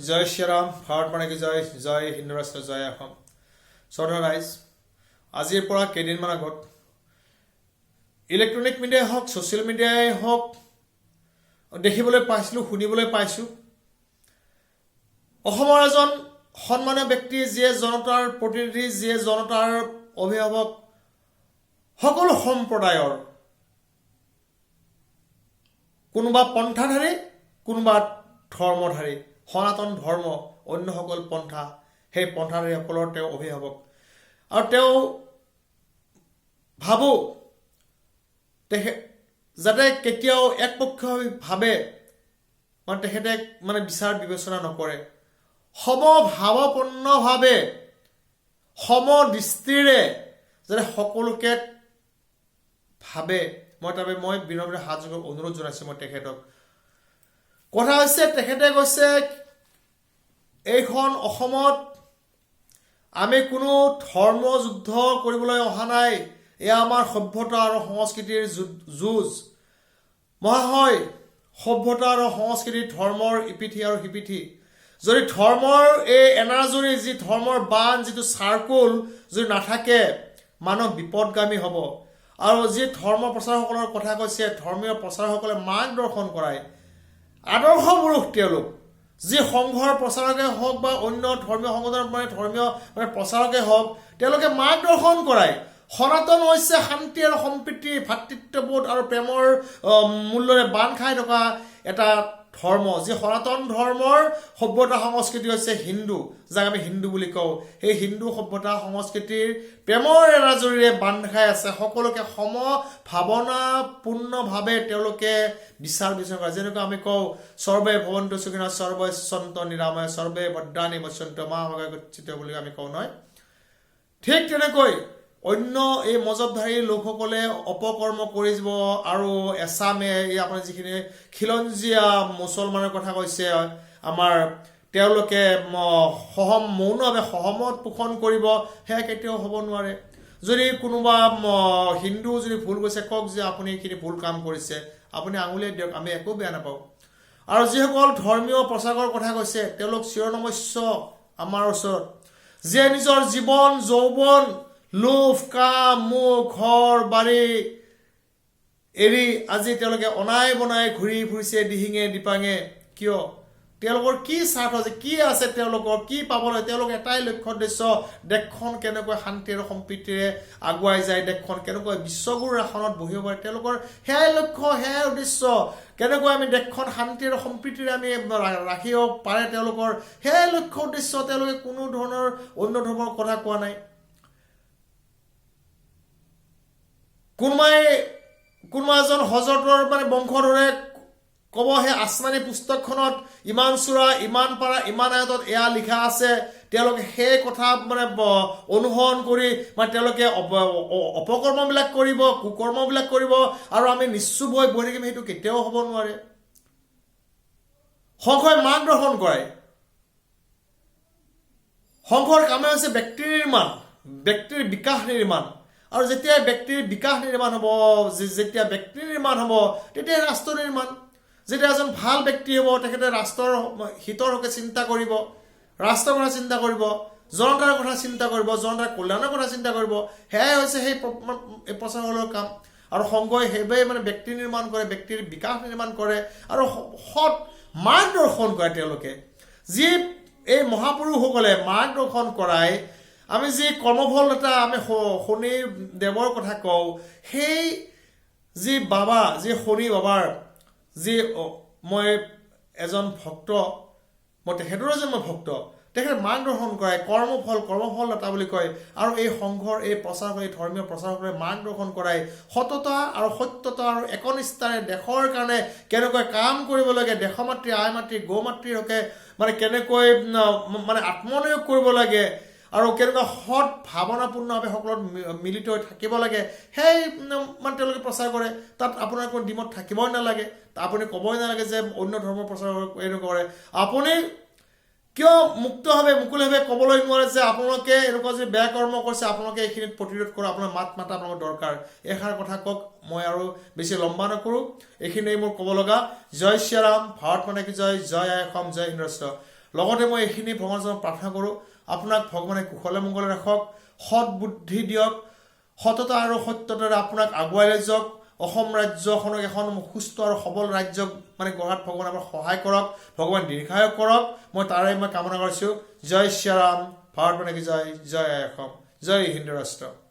জয় শ্ৰীৰাম, ভাৰত মানে কি জয়, জয় হিন্দু ৰাষ্ট্ৰ, জয় অসম। শ্ৰদ্ধা ৰাইজ, আজিৰ পৰা কেইদিনমান আগত ইলেক্ট্ৰনিক মিডিয়াই হওক, ছ'চিয়েল মিডিয়াই হওক, দেখিবলৈ পাইছিলোঁ, শুনিবলৈ পাইছোঁ, অসমৰ এজন সন্মানীয় ব্যক্তি, যিয়ে জনতাৰ প্ৰতিনিধি, যিয়ে জনতাৰ অভিভাৱক, সকলো সম্প্ৰদায়ৰ, কোনোবা পন্থাধাৰী, কোনোবা ধৰ্মধাৰী, সনাতন ধৰ্ম, অন্যসকল পন্থা, সেই পন্থাধাৰীসকলৰ তেওঁ অভিভাৱক। আৰু তেওঁ ভাবোঁ যাতে কেতিয়াও একপক্ষীয়ভাৱে তেখেতে বিচাৰ বিবেচনা নকৰে, সমভাৱপূৰ্ণভাৱে, সমদৃষ্টিৰে যাতে সকলোকে ভাবে, মই বিনম্ৰ হাত যোগৰ অনুৰোধ জনাইছোঁ মই তেখেতক। কথা হৈছে, তেখেতে কৈছে এইখন অসমত আমি কোনো ধৰ্ম যুদ্ধ কৰিবলৈ অহা নাই, এয়া আমাৰ সভ্যতা আৰু সংস্কৃতিৰ যুঁজ। মহাশয়, সভ্যতা আৰু সংস্কৃতি ধৰ্মৰ ইপিঠি আৰু সিপিঠি। যদি ধৰ্মৰ এই এনাজৰী, যি ধৰ্মৰ বান, যিটো চাৰ্কুল যদি নাথাকে, মানুহ বিপদগামী হ'ব। আৰু যি ধৰ্ম প্ৰচাৰকসকলৰ কথা কৈছে, ধৰ্মীয় প্ৰচাৰকসকলে মাৰ্গদৰ্শন কৰায়, আদৰ্শ পুৰুষ তেওঁলোক, যি সংঘৰ প্ৰচাৰকে হওক বা অন্য ধৰ্মীয় সংগঠনৰ ধৰ্মীয় প্ৰচাৰকে হওক, তেওঁলোকে মাৰ্গদৰ্শন কৰায়। সনাতন হৈছে শান্তি আৰু সম্প্ৰীতি, ভাতৃত্ববোধ আৰু প্ৰেমৰ মূল্যৰে বান্ধ খাই থকা এটা ধৰ্ম। যি সনাতন ধৰ্মৰ সভ্যতা সংস্কৃতি হৈছে হিন্দু, যাক আমি হিন্দু বুলি কওঁ। সেই হিন্দু সভ্যতা সংস্কৃতিৰ প্ৰেমৰ এনাজৰীৰে বান্ধ খাই আছে। সকলোকে সমভাৱনাপূৰ্ণভাৱে তেওঁলোকে বিচাৰ বিবেচনা কৰে। যেনেকৈ আমি কওঁ, সৰ্বে ভৱন্তু সুখিনঃ, সৰ্বে সন্তু নিৰাময়, সৰ্বে ভদ্ৰাণি পশ্যন্তু মা ভগে গচ্ছিত বুলি আমি কওঁ, নহয়? ঠিক তেনেকৈ অন্য এই মজবধাৰী লোকসকলে অপকৰ্ম কৰি যাব। আৰু এছামে এই আপোনাৰ যিখিনি খিলঞ্জীয়া মুছলমানৰ কথা কৈছে আমাৰ, তেওঁলোকে মৌনভাৱে সহমত পোষণ কৰিব, সেয়া কেতিয়াও হ'ব নোৱাৰে। যদি কোনোবা হিন্দু যদি ভুল কৈছে, কওক যে আপুনি এইখিনি ভুল কাম কৰিছে, আপুনি আঙুলিয়াই দিয়ক, আমি একো বেয়া নাপাওঁ। আৰু যিসকল ধৰ্মীয় প্ৰচাৰকৰ কথা কৈছে, তেওঁলোক চিৰনমস্য আমাৰ ওচৰত, যিয়ে নিজৰ জীৱন, যৌৱন, লোভ, কাম, মুখ, ঘৰ বাৰী এৰি আজি তেওঁলোকে অনাই বনাই ঘূৰি ফুৰিছে দিহিঙে দিপাঙে। কিয়? তেওঁলোকৰ কি স্বাৰ্থ আছে, কি আছে, তেওঁলোকৰ কি পাবলৈ? তেওঁলোক এটাই লক্ষ্য উদ্দেশ্য, দেশখন কেনেকৈ শান্তি আৰু সম্প্ৰীতিৰে আগুৱাই যায়, দেশখন কেনেকৈ বিশ্বগুৰুৰ আসনত বহিব পাৰে, তেওঁলোকৰ সেয়াই লক্ষ্য, সেয়াই উদ্দেশ্য। কেনেকৈ আমি দেশখন শান্তি আৰু সম্প্ৰীতিৰে আমি ৰাখিব পাৰে, তেওঁলোকৰ সেয়াই লক্ষ্য উদ্দেশ্য। তেওঁলোকে কোনো ধৰণৰ অন্য ধৰ্মৰ কথা কোৱা নাই। কোনোবা এজন হজৰতৰ বংশধৰে ক'ব, সেই আসমানী পুস্তকখনত ইমান চূড়া, ইমান পাৰা, ইমান আয়তত এয়া লিখা আছে। তেওঁলোকে সেই কথা অনুসৰণ কৰি তেওঁলোকে অপকৰ্মবিলাক কৰিব, কুকৰ্মবিলাক কৰিব, আৰু আমি নিশ্চুপ হৈ বহি থাকিম, সেইটো কেতিয়াও হ'ব নোৱাৰে। সংঘই মাৰ্গদৰ্শন কৰায়। সংঘৰ কামে হৈছে ব্যক্তিৰ নিৰ্মাণ, ব্যক্তিৰ বিকাশ নিৰ্মাণ। আৰু যেতিয়া ব্যক্তিৰ বিকাশ নিৰ্মাণ হ'ব, যেতিয়া ব্যক্তিৰ নিৰ্মাণ হ'ব, তেতিয়া ৰাষ্ট্ৰ নিৰ্মাণ। যেতিয়া এজন ভাল ব্যক্তি হ'ব, তেখেতে ৰাষ্ট্ৰৰ হিতৰ হকে চিন্তা কৰিব, ৰাষ্ট্ৰৰ কথা চিন্তা কৰিব, জনতাৰ কথা চিন্তা কৰিব, জনতাৰ কল্যাণৰ কথা চিন্তা কৰিব। সেয়াই হৈছে সেই প্ৰচাৰসকলৰ কাম। আৰু সংঘই সেইবাবে ব্যক্তি নিৰ্মাণ কৰে, ব্যক্তিৰ বিকাশ নিৰ্মাণ কৰে, আৰু সৎ মাৰ্গদৰ্শন কৰে। তেওঁলোকে যি এই মহাপুৰুষসকলে মাৰ্গদৰ্শন কৰাই, আমি যি কৰ্মফল এটা আমি শনি দেৱৰ কথা কওঁ, সেই যি বাবা, যি শনি বাবাৰ যি মই এজন ভক্ত, মই তেখেতৰো যে মই ভক্ত, তেখেতে মাৰ্গদৰ্শন কৰাই, কৰ্মফল এটা বুলি কয়। আৰু এই সংঘৰ এই প্ৰচাৰক, এই ধৰ্মীয় প্ৰচাৰকৰে মাৰ্গদৰ্শন কৰাই, সততা আৰু সত্যতা আৰু একনিষ্ঠাৰে দেশৰ কাৰণে কেনেকৈ কাম কৰিব লাগে, দেশমাতৃ, আই মাতৃ, গৌ মাতৃৰ হকে কেনেকৈ আত্মনিয়োগ কৰিব লাগে, আৰু কেনেকুৱা সৎ ভাৱনাপূৰ্ণভাৱে সকলোত মিলিত হৈ থাকিব লাগে, সেই তেওঁলোকে প্ৰচাৰ কৰে। তাত আপোনাৰ কোনো দ্বিমত থাকিবই নালাগে, আপুনি ক'বই নালাগে যে অন্য ধৰ্মৰ প্ৰচাৰ এনেকুৱা কৰে। আপুনি কিয় মুক্তভাৱে, মুকলিভাৱে ক'বলৈ নোৱাৰে যে আপোনালোকে এনেকুৱা যদি বেয়া কৰ্ম কৰিছে, আপোনালোকে এইখিনিত প্ৰতিৰোধ কৰা, আপোনাৰ মাত মাতা আপোনালোকৰ দৰকাৰ। এষাৰ কথা কওক, মই আৰু বেছি লম্বা নকৰোঁ, এইখিনিয়ে মোৰ ক'ব লগা। জয় শ্ৰীৰাম, ভাৰত মানে কি জয়, জয় অসম, জয় হিন্দু ৰাষ্ট্ৰ। লগতে মই এইখিনি ভগৱানজনক প্ৰাৰ্থনা কৰোঁ আপোনাক ভগৱানে কুশলে মংগলে ৰাখক সৎ বুদ্ধি দিয়ক সততা আৰু সত্যতাৰে আপোনাক আগুৱাই লৈ যাওক অসম ৰাজ্যখনক এখন সুস্থ আৰু সবল ৰাজ্যক মানে গঢ়াত ভগৱান আমাক সহায় কৰক ভগৱান দীৰ্ঘায়ু কৰক মই তাৰে মই কামনা কৰিছোঁ জয় শ্ৰীৰাম ভাৰত মাতা কি জয় জয় অসম জয় হিন্দু ৰাষ্ট্ৰ